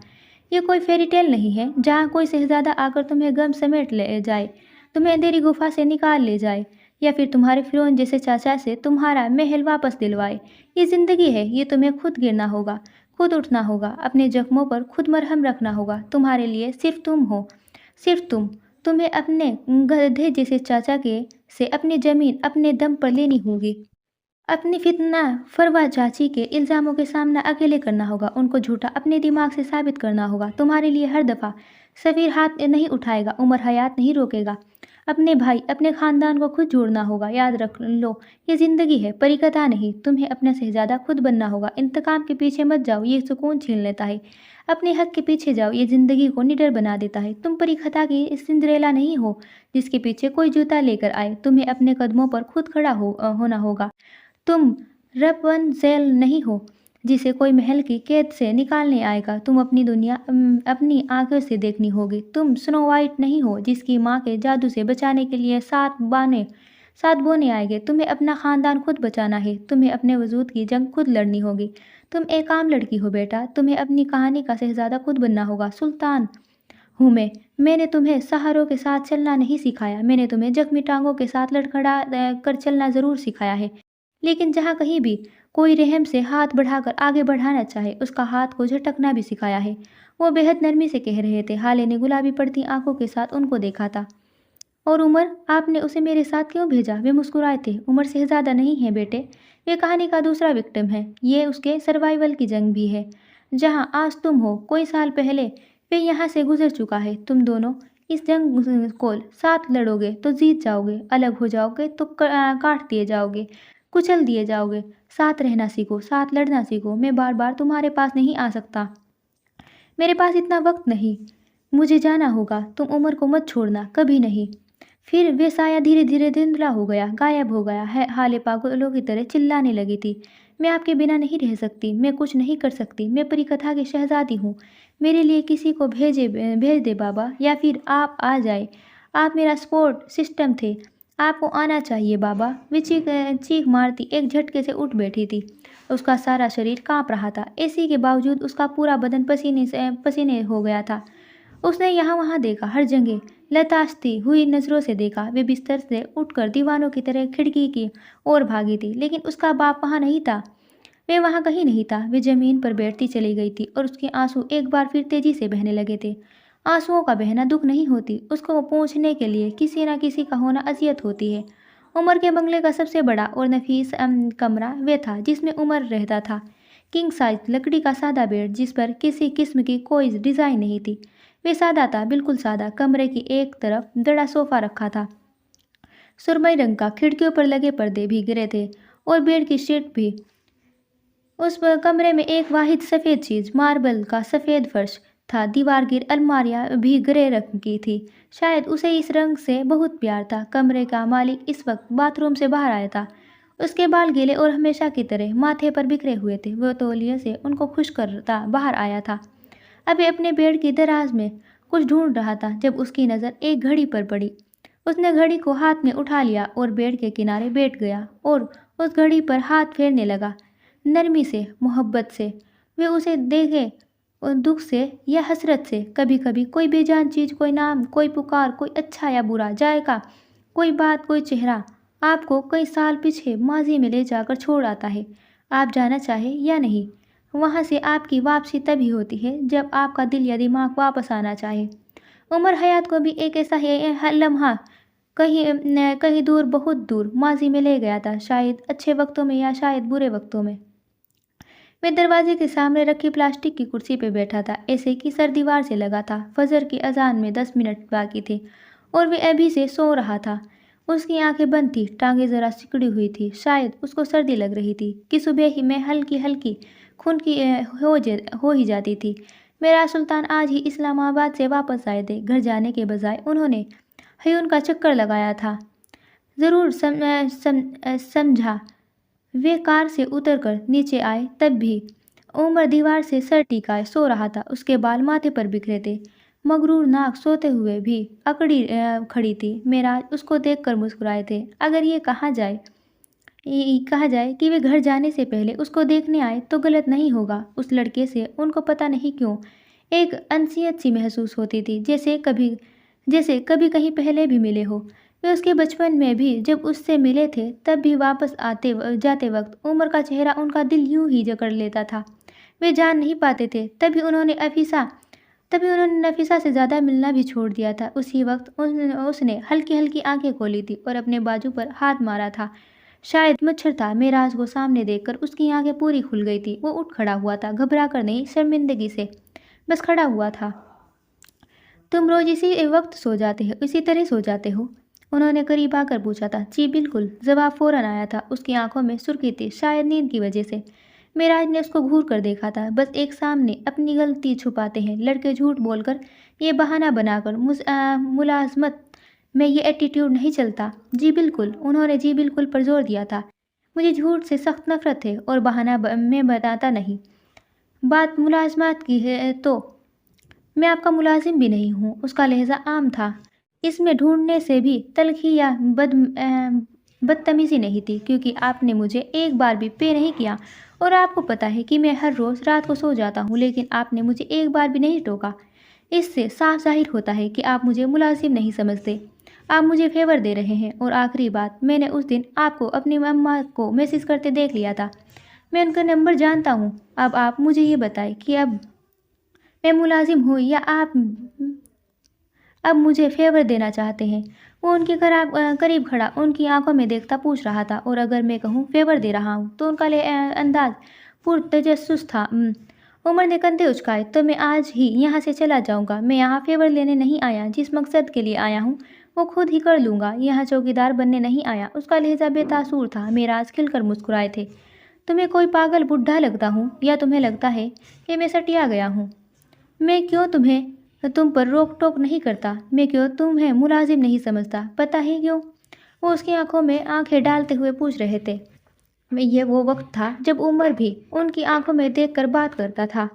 یہ کوئی فیری ٹیل نہیں ہے جہاں کوئی شہزادہ آ کر تمہیں غم سمیٹ لے جائے، تمہیں اندھیری گفا سے نکال لے جائے، یا پھر تمہارے فرعون جیسے چاچا سے تمہارا محل واپس دلوائے۔ یہ زندگی ہے، یہ تمہیں خود گرنا ہوگا، خود اٹھنا ہوگا، اپنے زخموں پر خود مرہم رکھنا ہوگا۔ تمہارے لیے صرف تم ہو، صرف تم۔ تمہیں اپنے گدھے جیسے چاچا سے اپنی زمین اپنے دم پر لینی ہوگی۔ اپنی فتنہ فروا چاچی کے الزاموں کے سامنا اکیلے کرنا ہوگا، ان کو جھوٹا اپنے دماغ سے ثابت کرنا ہوگا۔ تمہارے لیے ہر دفعہ سفیر ہاتھ نہیں اٹھائے گا، عمر حیات نہیں روکے گا۔ اپنے بھائی، اپنے خاندان کو خود جوڑنا ہوگا۔ یاد رکھ لو، یہ زندگی ہے، پری کتھا نہیں۔ تمہیں اپنا شہزادہ خود بننا ہوگا۔ انتقام کے پیچھے مت جاؤ، یہ سکون چھین لیتا ہے۔ اپنے حق کے پیچھے جاؤ، یہ زندگی کو نڈر بنا دیتا ہے۔ تم پری کتھا کی سنڈریلا نہیں ہو جس کے پیچھے کوئی جوتا لے کر آئے۔ تمہیں اپنے قدموں پر خود کھڑا ہونا ہوگا۔ تم رپنزیل نہیں ہو جسے کوئی محل کی قید سے نکالنے آئے گا۔ تم اپنی دنیا اپنی آنکھوں سے دیکھنی ہوگی۔ تم سنو وائٹ نہیں ہو جس کی ماں کے جادو سے بچانے کے لیے 7 بونے آئے گے۔ تمہیں اپنا خاندان خود بچانا ہے، تمہیں اپنے وجود کی جنگ خود لڑنی ہوگی۔ تم ایک عام لڑکی ہو بیٹا، تمہیں اپنی کہانی کا شہزادہ خود بننا ہوگا۔ سلطان ہوں میں نے تمہیں سہاروں کے ساتھ چلنا نہیں سکھایا، میں نے تمہیں زخمی ٹانگوں کے ساتھ لڑکھڑا کر چلنا ضرور سکھایا ہے، لیکن جہاں کہیں بھی کوئی رحم سے ہاتھ بڑھا کر آگے بڑھانا چاہے، اس کا ہاتھ کو جھٹکنا بھی سکھایا ہے۔ وہ بہت نرمی سے کہہ رہے تھے۔ خالے نے گلابی پڑتی آنکھوں کے ساتھ ان کو دیکھا تھا۔ اور عمر، آپ نے اسے میرے ساتھ کیوں بھیجا؟ وہ مسکرائے تھے۔ عمر شہزادہ نہیں ہے بیٹے، وہ کہانی کا دوسرا وکٹم ہے، یہ اس کے سروائیول کی جنگ بھی ہے جہاں آج تم ہو، کوئی سال پہلے وہ یہاں سے گزر چکا ہے۔ تم دونوں اس جنگ کو ساتھ لڑو گے تو جیت جاؤ گے، الگ ہو جاؤ گے تو کاٹ دیے جاؤ گے، کچل دیے جاؤ گے۔ ساتھ رہنا سیکھو، ساتھ لڑنا سیکھو۔ میں بار بار تمہارے پاس نہیں آ سکتا، میرے پاس اتنا وقت نہیں، مجھے جانا ہوگا۔ تم عمر کو مت چھوڑنا، کبھی نہیں۔ پھر وہ سایہ دھیرے دھیرے دھندلا ہو گیا، غائب ہو گیا۔ خالے پاگلوں کی طرح چلانے لگی تھی۔ میں آپ کے بنا نہیں رہ سکتی، میں کچھ نہیں کر سکتی، میں پری کتھا کی شہزادی ہوں، میرے لیے کسی کو بھیج دے بابا، یا پھر آپ آ جائے۔ آپ میرا سپورٹ سسٹم تھے، آپ کو آنا چاہیے بابا۔ وہ چیخ مارتی ایک جھٹکے سے اٹھ بیٹھی تھی۔ اس کا سارا شریر کانپ رہا تھا۔ اسی کے باوجود اس کا پورا بدن پسینے ہو گیا تھا۔ اس نے یہاں وہاں دیکھا، ہر جگہ لتاشتی ہوئی نظروں سے دیکھا۔ وہ بستر سے اٹھ کر دیوانوں کی طرح کھڑکی کی اور بھاگی تھی، لیکن اس کا باپ وہاں نہیں تھا۔ وہ وہاں کہیں نہیں تھا۔ وہ زمین پر بیٹھتی چلی گئی تھی اور اس کے آنسو ایک بار پھر تیزی سے بہنے لگے تھے۔ آنسوؤں کا بہنا دکھ نہیں ہوتی، اس کو پہنچنے کے لیے کسی نہ کسی کا ہونا اذیت ہوتی ہے۔ عمر کے بنگلے کا سب سے بڑا اور نفیس کمرہ وہ تھا جس میں عمر رہتا تھا۔ کنگ سائز لکڑی کا سادہ بیڈ جس پر کسی قسم کی کوئی ڈیزائن نہیں تھی۔ وہ سادہ تھا، بالکل سادہ۔ کمرے کی ایک طرف بڑا صوفہ رکھا تھا، سرمئی رنگ کا۔ کھڑکیوں پر لگے پردے بھی گرے تھے اور بیڈ کی شیٹ بھی۔ اس کمرے میں ایک واحد سفید چیز، ماربل کا سفید فرش تھا۔ دیوار گیر الماریاں بھی گرے رنگ کی تھی۔ شاید اسے اس رنگ سے بہت پیار تھا۔ کمرے کا مالک اس وقت باتھ روم سے باہر آیا تھا۔ اس کے بال گیلے اور ہمیشہ کی طرح ماتھے پر بکھرے ہوئے تھے۔ وہ تولیے سے ان کو خشک کرتا باہر آیا تھا۔ اب اپنے بیڈ کی دراز میں کچھ ڈھونڈ رہا تھا جب اس کی نظر ایک گھڑی پر پڑی۔ اس نے گھڑی کو ہاتھ میں اٹھا لیا اور بیڈ کے کنارے بیٹھ گیا اور اس گھڑی پر ہاتھ پھیرنے لگا، نرمی سے، محبت سے۔ وہ اسے دیکھے دکھ سے یا حسرت سے، کبھی کبھی کوئی بے جان چیز، کوئی نام، کوئی پکار، کوئی اچھا یا برا ذائقہ، کوئی بات، کوئی چہرہ آپ کو کئی سال پیچھے ماضی میں لے جا کر چھوڑ آتا ہے، آپ جانا چاہیں یا نہیں۔ وہاں سے آپ کی واپسی تبھی ہوتی ہے جب آپ کا دل یا دماغ واپس آنا چاہے۔ عمر حیات کو بھی ایک ایسا لمحہ کہیں دور، بہت دور ماضی میں لے گیا تھا، شاید اچھے وقتوں میں یا شاید برے وقتوں میں۔ وہ دروازے کے سامنے رکھی پلاسٹک کی کرسی پہ بیٹھا تھا، ایسے کہ سر دیوار سے لگا تھا۔ فجر کی اذان میں 10 منٹ باقی تھے اور وہ ابھی سے سو رہا تھا۔ اس کی آنکھیں بند تھیں، ٹانگیں ذرا سکڑی ہوئی تھیں، شاید اس کو سردی لگ رہی تھی کہ صبح ہی میں ہلکی ہلکی خنکی ہو ہی جاتی تھی۔ میراج سلطان آج ہی اسلام آباد سے واپس آئے تھے۔ گھر جانے کے بجائے انہوں نے ہیون کا چکر لگایا تھا۔ ضرور سمجھا۔ وہ کار سے اتر کر نیچے آئے، تب بھی عمر دیوار سے سر ٹکائے سو رہا تھا۔ اس کے بال ماتھے پر بکھرے تھے، مغرور ناک سوتے ہوئے بھی اکڑی کھڑی تھی۔ معراج اس کو دیکھ کر مسکرائے تھے۔ اگر یہ کہا جائے کہ وہ گھر جانے سے پہلے اس کو دیکھنے آئے تو غلط نہیں ہوگا۔ اس لڑکے سے ان کو پتہ نہیں کیوں ایک انسیت سی محسوس ہوتی تھی، جیسے کبھی کہیں پہلے بھی ملے ہو۔ وہ اس کے بچپن میں بھی جب اس سے ملے تھے، تب بھی واپس جاتے وقت عمر کا چہرہ ان کا دل یوں ہی جکڑ لیتا تھا۔ وہ جان نہیں پاتے تھے تبھی انہوں نے نفیسہ سے زیادہ ملنا بھی چھوڑ دیا تھا۔ اسی وقت اس نے ہلکی ہلکی آنکھیں کھولی تھی اور اپنے بازو پر ہاتھ مارا تھا، شاید مچھر تھا۔ معراج کو سامنے دیکھ کر اس کی آنکھیں پوری کھل گئی تھی۔ وہ اٹھ کھڑا ہوا تھا، گھبرا کر نہیں، شرمندگی سے، بس کھڑا ہوا تھا۔ تم روز اسی وقت سو جاتے ہو، اسی طرح سو جاتے ہو؟ انہوں نے قریب آ کر پوچھا تھا۔ جی بالکل، جواب فوراً آیا تھا۔ اس کی آنکھوں میں سرخی تھی، شاید نیند کی وجہ سے۔ معراج نے اس کو گھور کر دیکھا تھا۔ بس ایک سامنے اپنی غلطی چھپاتے ہیں لڑکے، جھوٹ بول کر، یہ بہانہ بنا کر۔ ملازمت میں یہ ایٹیٹیوڈ نہیں چلتا۔ جی بالکل، انہوں نے جی بالکل پر زور دیا تھا۔ مجھے جھوٹ سے سخت نفرت ہے اور بہانہ میں بتاتا نہیں۔ بات ملازمت کی ہے تو میں آپ کا ملازم بھی نہیں ہوں۔ اس کا لہجہ عام تھا، اس میں ڈھونڈنے سے بھی تلخی یا بدتمیزی نہیں تھی، کیونکہ آپ نے مجھے ایک بار بھی پے نہیں کیا اور آپ کو پتہ ہے کہ میں ہر روز رات کو سو جاتا ہوں، لیکن آپ نے مجھے ایک بار بھی نہیں ٹوکا۔ اس سے صاف ظاہر ہوتا ہے کہ آپ مجھے ملازم نہیں سمجھتے، آپ مجھے فیور دے رہے ہیں۔ اور آخری بات، میں نے اس دن آپ کو اپنی اماں کو میسج کرتے دیکھ لیا تھا، میں ان کا نمبر جانتا ہوں۔ اب آپ مجھے یہ بتائیں کہ اب میں ملازم ہوں یا آپ اب مجھے فیور دینا چاہتے ہیں؟ وہ ان کے قریب کھڑا ان کی آنکھوں میں دیکھتا پوچھ رہا تھا۔ اور اگر میں کہوں فیور دے رہا ہوں تو ان کا انداز پرتجسس تھا۔ عمر نے کندھے اچکائے۔ تو میں آج ہی یہاں سے چلا جاؤں گا۔ میں یہاں فیور لینے نہیں آیا، جس مقصد کے لیے آیا ہوں وہ خود ہی کر لوں گا۔ یہاں چوکیدار بننے نہیں آیا۔ اس کا لہجہ بے تاثر تھا۔ معراج کھل کر مسکرائے تھے۔ تمہیں کوئی پاگل بڈھا لگتا ہوں یا تمہیں لگتا ہے کہ میں سٹیا گیا ہوں؟ میں کیوں تم پر روک ٹوک نہیں کرتا؟ میں کیوں تمہیں ملازم نہیں سمجھتا؟ پتہ ہے کیوں؟ وہ اس کی آنکھوں میں آنکھیں ڈالتے ہوئے پوچھ رہے تھے۔ یہ وہ وقت تھا جب عمر بھی ان کی آنکھوں میں دیکھ کر بات کرتا تھا۔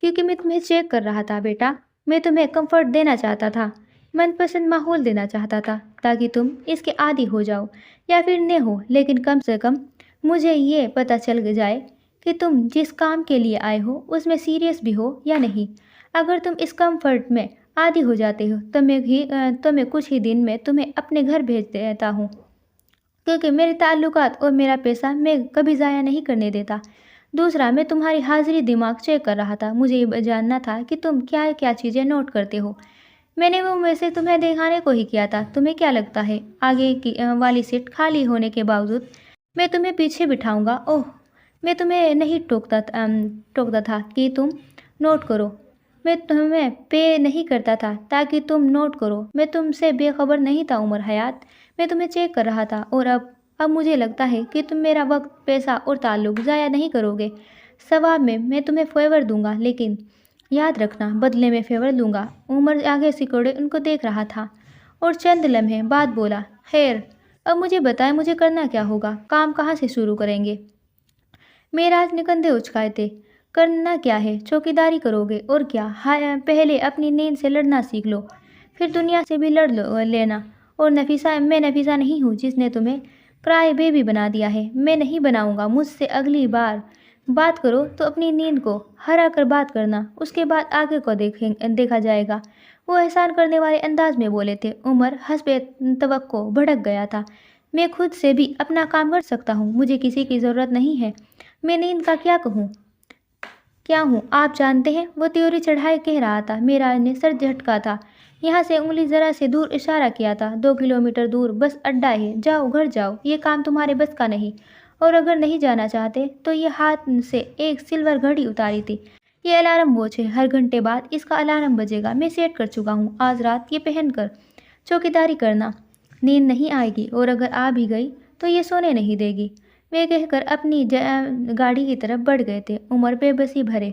کیونکہ میں تمہیں چیک کر رہا تھا بیٹا، میں تمہیں کمفرٹ دینا چاہتا تھا، من پسند ماحول دینا چاہتا تھا، ताकि तुम इसके आदी हो जाओ या फिर न हो, लेकिन कम से कम मुझे ये पता चल जाए कि तुम जिस काम के लिए आए हो उसमें सीरियस भी हो या नहीं। अगर तुम इस कंफर्ट में आदी हो जाते हो तो मैं कुछ ही दिन में तुम्हें अपने घर भेज देता हूँ, क्योंकि मेरे ताल्लुकात और मेरा पैसा मैं कभी ज़ाया नहीं करने देता। दूसरा, मैं तुम्हारी हाजिरी दिमाग चेक कर रहा था। मुझे ये जानना था कि तुम क्या क्या चीज़ें नोट करते हो। मैंने वो वैसे तुम्हें दिखाने को ही किया था। तुम्हें क्या लगता है आगे की वाली सीट खाली होने के बावजूद मैं तुम्हें पीछे बिठाऊंगा? ओह, मैं तुम्हें नहीं टोकता था कि तुम नोट करो। मैं तुम्हें पे नहीं करता था ताकि तुम नोट करो। मैं तुमसे बेखबर नहीं था उमर हयात। मैं तुम्हें चेक कर रहा था और अब मुझे लगता है कि तुम मेरा वक्त, पैसा और ताल्लुक ज़ाया नहीं करोगे। सवाब में मैं तुम्हें फेवर दूंगा, लेकिन याद रखना, बदले में फेवर लूँगा। उमर आगे सिकोड़े उनको देख रहा था और चंद लम्हे बाद बोला, खैर, अब मुझे बताएं, मुझे करना क्या होगा? काम कहाँ से शुरू करेंगे? मेराज ने कंधे उचकाए थे। करना क्या है, चौकीदारी करोगे और क्या। हाँ, पहले अपनी नींद से लड़ना सीख लो, फिर दुनिया से भी लेना। और नफीसा, मैं नफीसा नहीं हूँ जिसने तुम्हें क्राई बेबी बना दिया है। मैं नहीं बनाऊंगा। मुझसे अगली बार बात करो तो अपनी नींद को हरा कर बात करना, उसके बाद आगे को देखा जाएगा। वो एहसान करने वाले अंदाज में बोले थे। उमर हस्बे तवक्को भड़क गया था। मैं खुद से भी अपना काम कर सकता हूँ, मुझे किसी की ज़रूरत नहीं है। मैं नींद का क्या हूँ आप जानते हैं? वो त्योरी चढ़ाए कह रहा था। मेराज ने सर झटका था। यहाँ से उंगली जरा से दूर इशारा किया था। 2 किलोमीटर दूर बस अड्डा है, जाओ घर जाओ, ये काम तुम्हारे बस का नहीं। और अगर नहीं जाना चाहते तो ये हाथ से एक सिल्वर घड़ी उतारी थी। ये अलार्म वॉच है, हर घंटे बाद इसका अलार्म बजेगा। मैं सेट कर चुका हूँ। आज रात ये पहन कर चौकीदारी करना। नींद नहीं आएगी और अगर आ भी गई तो ये सोने नहीं देगी। वे कहकर अपनी गाड़ी की तरफ बढ़ गए थे। उमर बेबसी भरे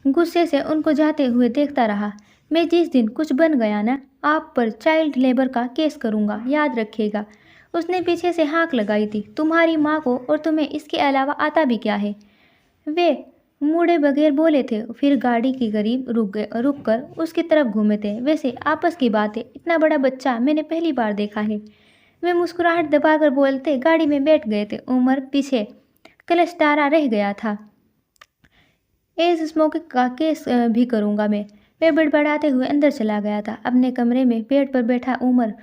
गुस्से से उनको जाते हुए देखता रहा। मैं जिस दिन कुछ बन गया ना, आप पर चाइल्ड लेबर का केस करूँगा, याद रखिएगा। उसने पीछे से हाँक लगाई थी। तुम्हारी माँ को और तुम्हें इसके अलावा आता भी क्या है? वे मुड़े बगैर बोले थे, फिर गाड़ी के करीब रुक कर उसकी तरफ घूमे थे। वैसे आपस की बात है, इतना बड़ा बच्चा मैंने पहली बार देखा है। वे मुस्कुराहट दबाकर बोलते गाड़ी में बैठ गए थे। उमर पीछे क्लच डारा रह गया था। एज स्मोकिंग का केस भी करूँगा मैं। वे बड़बड़ाते हुए अंदर चला गया था। अपने कमरे में बेड पर बैठा उमर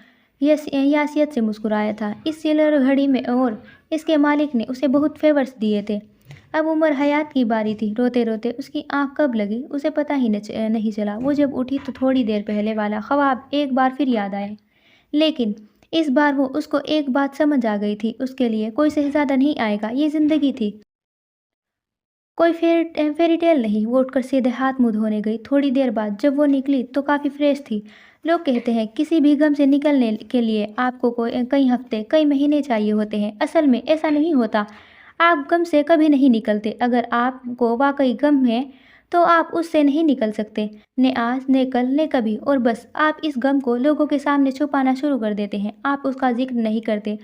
यासियत से मुस्कुराया था। इस सिल्वर घड़ी में और इसके मालिक ने उसे बहुत फेवर्स दिए थे। अब उमर हयात की बारी थी। रोते रोते उसकी आंख कब लगी उसे पता ही नहीं चला। वो जब उठी तो थोड़ी देर पहले वाला ख्वाब एक बार फिर याद आया, लेकिन इस बार वो उसको एक बात समझ आ गई थी। उसके लिए कोई शहजादा नहीं आएगा, ये जिंदगी थी, कोई फेरी टेल नहीं। वो उठकर सीधे हाथ मुंह धोने गई। थोड़ी देर बाद जब वो निकली तो काफ़ी फ्रेश थी। लोग कहते हैं किसी भी गम से निकलने के लिए आपको कई हफ्ते, कई महीने चाहिए होते हैं। असल में ऐसा नहीं होता। आप गम से कभी नहीं निकलते। अगर आपको वाकई गम है तो आप उससे नहीं निकल सकते, न आज, न कल, न कभी। और बस आप इस गम को लोगों के सामने छुपाना शुरू कर देते हैं। आप उसका जिक्र नहीं करते,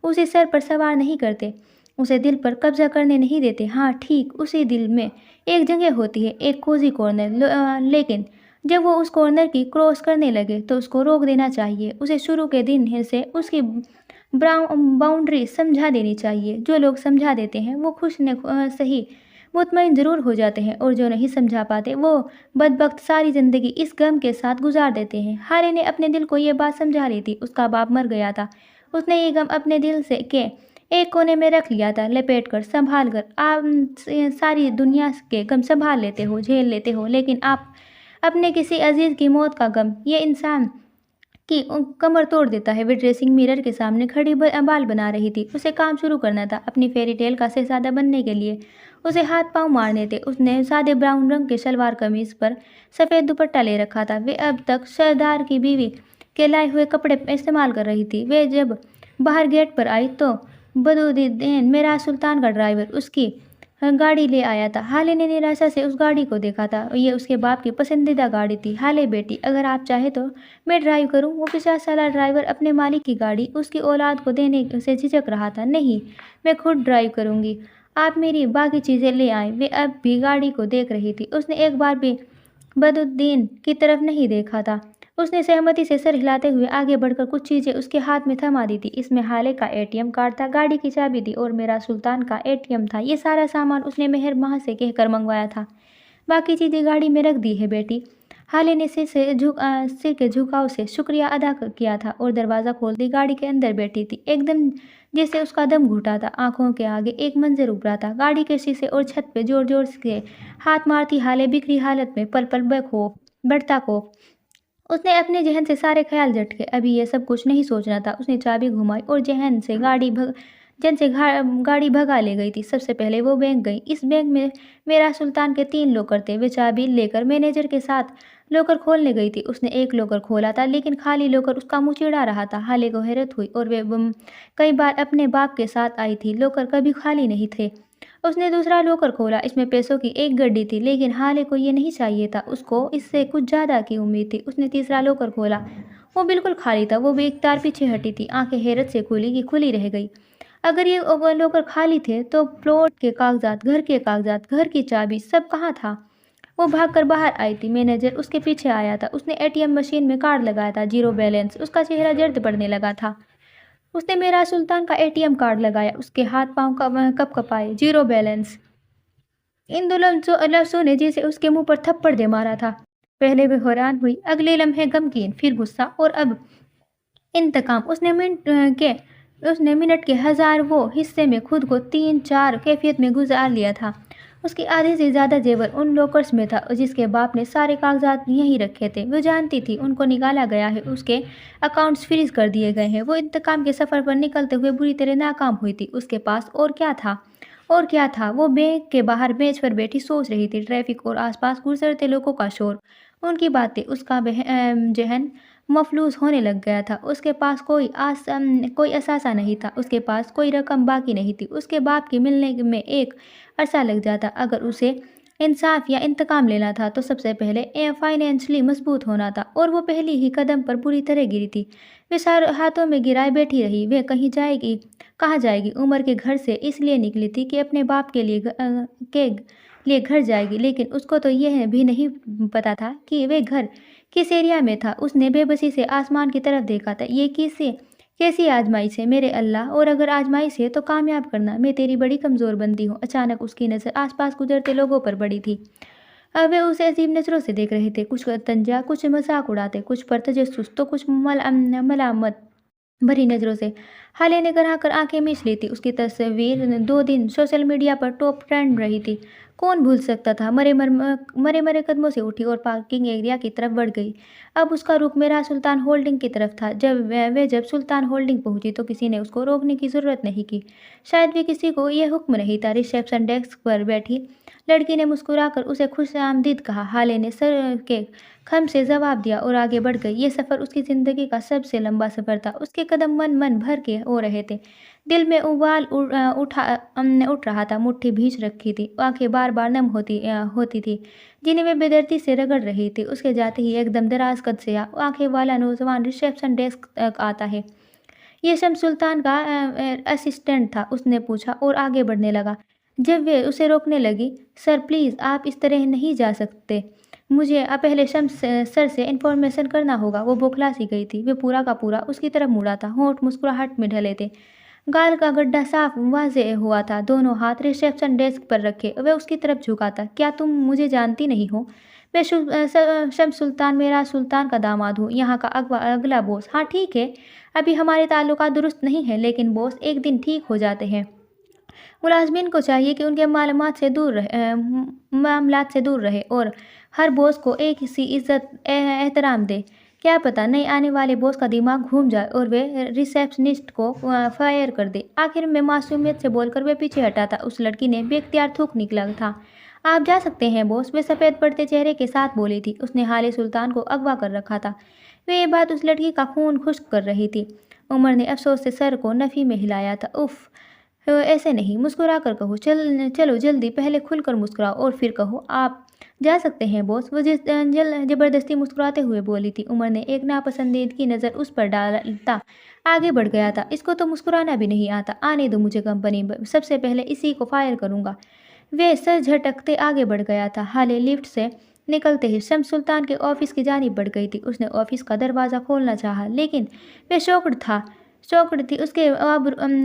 उसे सर पर सवार नहीं करते, उसे दिल पर कब्जा करने नहीं देते। हाँ, ठीक उसी दिल में एक जगह होती है, एक कोजी कॉर्नर। लेकिन जब वो उस कॉर्नर की क्रॉस करने लगे तो उसको रोक देना चाहिए। उसे शुरू के दिन से उसकी बाउंड्री समझा देनी चाहिए। जो लोग समझा देते हैं वो खुश न सही मुतमईन ज़रूर हो जाते हैं, और जो नहीं समझा पाते वो बदबख्त सारी ज़िंदगी इस गम के साथ गुजार देते हैं। हारे ने अपने दिल को ये बात समझा ली थी। उसका बाप मर गया था। उसने ये गम अपने दिल से के एक कोने में रख लिया था, लपेट कर, संभाल कर। आप सारी दुनिया के गम संभाल लेते हो, झेल लेते हो, लेकिन आप अपने किसी अजीज़ की मौत का गम, ये इंसान की कमर तोड़ देता है। वे ड्रेसिंग मिरर के सामने खड़ी बाल बना रही थी। उसे काम शुरू करना था अपनी फेरी टेल का शहजादा बनने के लिए। उसे हाथ पांव मारने थे। उसने सादे ब्राउन रंग के शलवार कमीज पर सफ़ेद दुपट्टा ले रखा था। वे अब तक सरदार की बीवी के लाए हुए कपड़े इस्तेमाल कर रही थी। वे जब बाहर गेट पर आई तो बदरुद्दीन, मेरा सुल्तान का ड्राइवर, उसकी गाड़ी ले आया था। हाले ने निराशा से उस गाड़ी को देखा था। ये उसके बाप की पसंदीदा गाड़ी थी। हाले बेटी, अगर आप चाहे तो मैं ड्राइव करूं? वो 50 साल ड्राइवर अपने मालिक की गाड़ी उसकी औलाद को देने से झिझक रहा था। नहीं, मैं खुद ड्राइव करूंगी। आप मेरी बाकी चीज़ें ले आए। वे अब भी गाड़ी को देख रही थी। उसने एक बार भी बदरुद्दीन की तरफ नहीं देखा था। उसने सहमति से सर हिलाते हुए आगे बढ़कर कुछ चीजें उसके हाथ में थमा दी थी। इसमें हाले का एटीएम कार्ड था, गाड़ी की चाबी थी और मेरा सुल्तान का एटीएम था। ये सारा सामान उसने मेहर माह से कहकर मंगवाया था। बाकी चीजें गाड़ी में रख दी है बेटी। हाले ने सिर के झुकाव से शुक्रिया अदा किया था और दरवाज़ा खोल दी। गाड़ी के अंदर बैठी थी, एकदम जैसे उसका दम घुटा था। आंखों के आगे एक मंजर उभरा था, गाड़ी के शीशे और छत पे जोर जोर से हाथ मारती हाले बिखरी हालत में, पल पल बेखौफ, बढ़ता खौफ। उसने अपने जहन से सारे ख्याल झटके। अभी ये सब कुछ नहीं सोचना था। उसने चाबी घुमाई और गाड़ी भगा ले गई थी। सबसे पहले वो बैंक गई। इस बैंक में मेरा सुल्तान के 3 लॉकर थे। वे चाबी लेकर मैनेजर के साथ लॉकर खोलने गई थी। उसने एक लॉकर खोला था, लेकिन खाली लॉकर उसका मुंह चिढ़ा रहा था। हाले को हैरत हुई और वे कई बार अपने बाप के साथ आई थी, लॉकर कभी खाली नहीं थे। उसने दूसरा लॉकर खोला। इसमें पैसों की एक गड्डी थी, लेकिन हाले को ये नहीं चाहिए था। उसको इससे कुछ ज़्यादा की उम्मीद थी। उसने तीसरा लॉकर खोला, वो बिल्कुल खाली था। वो भी एक तार पीछे हटी थी। आंखें हैरत से खुली कि खुली रह गई। अगर ये लॉकर खाली थे तो प्लॉट के कागजात, घर की चाबी, सब कहाँ था? वो भागकर बाहर आई थी। मैनेजर उसके पीछे आया था। उसने एटीएम मशीन में कार्ड लगाया था, 0 बैलेंस। उसका चेहरा जर्द पड़ने लगा था। उसने मेरा सुल्तान का एटीएम कार्ड लगाया। उसके हाथ पांव कपकपाए। 0 बैलेंस। इन दो लफ्जों ने जैसे उसके मुंह पर थप्पड़ दे मारा था। पहले वे हैरान हुई, अगले लम्हे गमगीन, फिर गुस्सा और अब इंतकाम। उसने मिनट के हज़ारवों हिस्से में खुद को 3-4 कैफियत में गुजार लिया था। उसकी आधे से ज़्यादा जेवर उन लॉकर्स में था जिसके बाप ने सारे कागजात यहीं रखे थे। वो जानती थी उनको निकाला गया है, उसके अकाउंट्स फ्रीज कर दिए गए हैं। वो इंतकाम के सफ़र पर निकलते हुए बुरी तरह नाकाम हुई थी। उसके पास और क्या था? और क्या था? वो बैंक के बाहर बेंच पर बैठी सोच रही थी। ट्रैफिक और आसपास गुजरते लोगों का शोर, उनकी बातें, उसका जहन मफलूज होने लग गया था। उसके पास कोई असासा नहीं था। उसके पास कोई रकम बाकी नहीं थी। उसके बाप के मिलने में एक अरसा लग जाता। अगर उसे इंसाफ या इंतकाम लेना था तो सबसे पहले फाइनेंशियली मजबूत होना था, और वो पहली ही कदम पर बुरी तरह गिरी थी। वे सारे हाथों में गिराए बैठी रही। वे कहाँ जाएगी? उम्र के घर से इसलिए निकली थी कि अपने बाप के लिए घर जाएगी, लेकिन उसको तो यह भी नहीं पता था कि वे घर किस एरिया में था। उसने बेबसी से आसमान की तरफ देखा था। ये कैसी आजमाइश है मेरे अल्लाह? और अगर आजमाइश है तो कामयाब करना। मैं तेरी बड़ी कमज़ोर बंदी हूँ। अचानक उसकी नज़र आसपास गुजरते लोगों पर पड़ी थी। अब वे उसे अजीब नज़रों से देख रहे थे। कुछ तंजा, कुछ मजाक उड़ाते, कुछ पर तजस्सुस, तो कुछ मलामत भरी नज़रों से। हाले ने कराह कर आंखें मीच ली थी। उसकी तस्वीर 2 दिन सोशल मीडिया पर टॉप ट्रेंड रही थी। कौन भूल सकता था? मरे मरे कदमों से उठी और पार्किंग एरिया की तरफ बढ़ गई। अब उसका रुख मेरा सुल्तान होल्डिंग की तरफ था। जब सुल्तान होल्डिंग पहुंची तो किसी ने उसको रोकने की ज़रूरत नहीं की। शायद भी किसी को यह हुक्म नहीं था। रिसेप्शन डेस्क पर बैठी लड़की ने मुस्कुराकर उसे खुश आमदीद कहा। हाले ने सर के खम से जवाब दिया और आगे बढ़ गई। ये सफ़र उसकी ज़िंदगी का सबसे लंबा सफ़र था। उसके कदम मन भर के हो रहे थे। दिल में उबाल उठ रहा था। मुट्ठी भींच रखी थी। आंखें बार बार नम होती थी, जिन्हें वे बेदर्दी से रगड़ रही थी। उसके जाते ही एकदम दराज कद से आंखें वाला नौजवान रिसेप्शन डेस्क तक आता है। ये शम्स सुल्तान का असिस्टेंट था। उसने पूछा और आगे बढ़ने लगा। जब वे उसे रोकने लगी, सर प्लीज़, आप इस तरह नहीं जा सकते। मुझे पहले शम्स सर से इन्फॉर्मेशन करना होगा। वो बौखला सी गई थी। वे पूरा का पूरा उसकी तरफ मुड़ा था। होंठ मुस्कुराहट में ढले थे। गाल का गड्ढा साफ वाज़ेह हुआ था। दोनों हाथ रिसेप्शन डेस्क पर रखे वे उसकी तरफ झुका था। क्या तुम मुझे जानती नहीं हो? मैं शम्स सुल्तान, मेरा सुल्तान का दामाद हूँ, यहाँ का अगला बॉस। हाँ ठीक है, अभी हमारे ताल्लुकात दुरुस्त नहीं है, लेकिन बॉस एक दिन ठीक हो जाते हैं। मुलाजमीन को चाहिए कि उनके मामलात से दूर रहे और हर बॉस को एक सी इज्जत एहतराम दे। क्या पता नए आने वाले बॉस का दिमाग घूम जाए और वे रिसेप्शनिस्ट को फायर कर दे। आखिर में मासूमियत से बोलकर वे पीछे हटा था। उस लड़की ने बेख्तियार थूक निकला था। आप जा सकते हैं बॉस, वे सफ़ेद पड़ते चेहरे के साथ बोली थी। उसने हाले सुल्तान को अगवा कर रखा था। वे ये बात उस लड़की का खून खुश्क कर रही थी। उमर ने अफसोस से सर को नफ़ी में हिलाया था। उफ, ऐसे नहीं, मुस्कुरा कर कहो। चलो जल्दी, पहले खुलकर मुस्कुराओ और फिर कहो आप जा सकते हैं बॉस। वो जबरदस्ती मुस्कुराते हुए बोली थी। उमर ने एक नापसंदीदगी नज़र उस पर डालता आगे बढ़ गया था। इसको तो मुस्कुराना भी नहीं आता। आने दो मुझे कंपनी, सबसे पहले इसी को फायर करूँगा। वे सर झटकते आगे बढ़ गया था। हाले लिफ्ट से निकलते ही शम्स सुल्तान के ऑफिस की जानिब बढ़ गई थी। उसने ऑफिस का दरवाज़ा खोलना चाहा, लेकिन वह शॉक्ड थी। उसके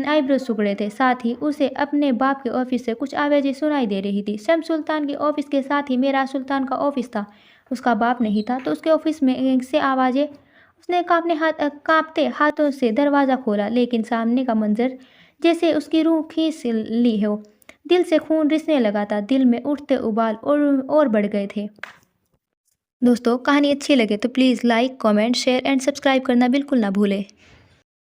आईब्रोज सिकुड़े थे, साथ ही उसे अपने बाप के ऑफिस से कुछ आवाज़ें सुनाई दे रही थी। शम्स सुल्तान के ऑफिस के साथ ही मीराज सुल्तान का ऑफिस था। उसका बाप नहीं था, तो उसके ऑफिस में से आवाज़ें। उसने काँपते हाथों से दरवाज़ा खोला, लेकिन सामने का मंजर जैसे उसकी रूह खींच ली हो। दिल से खून रिसने लगा था, दिल में उठते उबाल और बढ़ गए थे। दोस्तों, कहानी अच्छी लगे तो please like, comment, share and subscribe करना बिल्कुल ना भूलें।